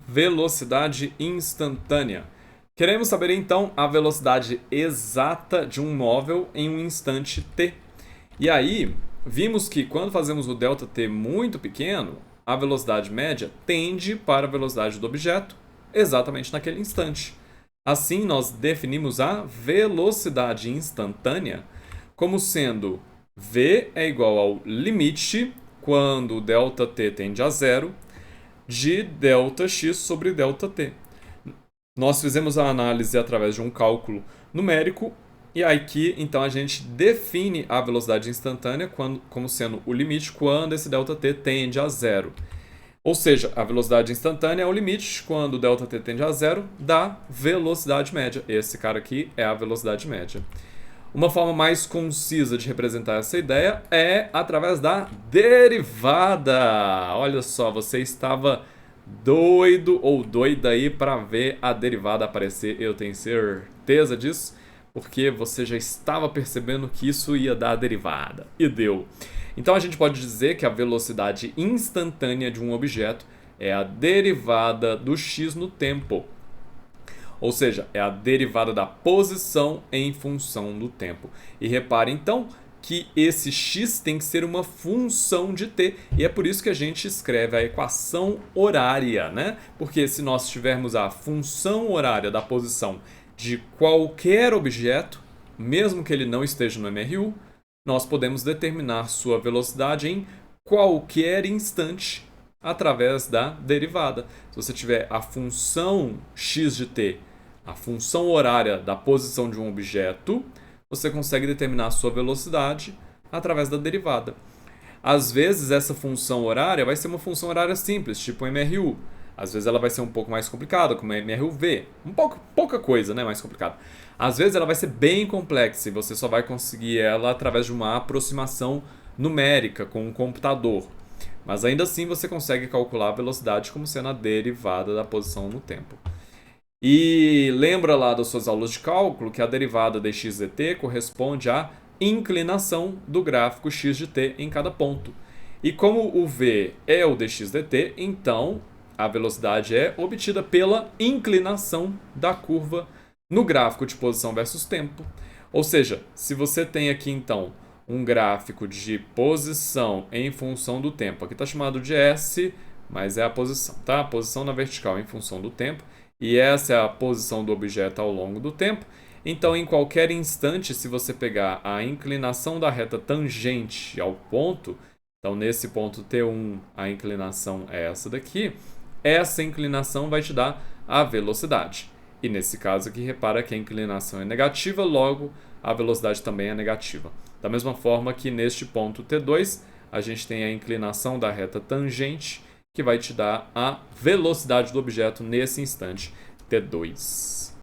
Velocidade instantânea. Queremos saber então a velocidade exata de um móvel em um instante t. E aí, vimos que quando fazemos o ΔT muito pequeno, a velocidade média tende para a velocidade do objeto exatamente naquele instante. Assim, nós definimos a velocidade instantânea como sendo v é igual ao limite, quando o ΔT tende a zero, de ΔX sobre ΔT. Nós fizemos a análise através de um cálculo numérico e aqui então a gente define a velocidade instantânea como sendo o limite quando esse ΔT tende a zero. Ou seja, a velocidade instantânea é o limite quando o ΔT tende a zero da velocidade média. Esse cara aqui é a velocidade média. Uma forma mais concisa de representar essa ideia é através da derivada. Olha só, você estava doido ou doida aí para ver a derivada aparecer, eu tenho certeza disso, porque você já estava percebendo que isso ia dar a derivada, e deu. Então a gente pode dizer que a velocidade instantânea de um objeto é a derivada do x no tempo. Ou seja, é a derivada da posição em função do tempo. E repare então que esse x tem que ser uma função de t. E é por isso que a gente escreve a equação horária, né? Porque se nós tivermos a função horária da posição de qualquer objeto, mesmo que ele não esteja no MRU, nós podemos determinar sua velocidade em qualquer instante através da derivada. Se você tiver a função x de t, a função horária da posição de um objeto, você consegue determinar a sua velocidade através da derivada. Às vezes essa função horária vai ser uma função horária simples, tipo MRU. Às vezes ela vai ser um pouco mais complicada, como MRUV. Pouca coisa, né? Mais complicada. Às vezes ela vai ser bem complexa e você só vai conseguir ela através de uma aproximação numérica com um computador. Mas ainda assim você consegue calcular a velocidade como sendo a derivada da posição no tempo. E lembra lá das suas aulas de cálculo que a derivada de x de t corresponde à inclinação do gráfico x de t em cada ponto. E como o v é o dx dt, então a velocidade é obtida pela inclinação da curva no gráfico de posição versus tempo. Ou seja, se você tem aqui então um gráfico de posição em função do tempo, aqui está chamado de S, mas é a posição, tá? A posição na vertical em função do tempo. E essa é a posição do objeto ao longo do tempo. Então, em qualquer instante, se você pegar a inclinação da reta tangente ao ponto, então nesse ponto T1 a inclinação é essa daqui, essa inclinação vai te dar a velocidade. E nesse caso aqui, repara que a inclinação é negativa, logo a velocidade também é negativa. Da mesma forma que neste ponto T2, a gente tem a inclinação da reta tangente, que vai te dar a velocidade do objeto nesse instante T2.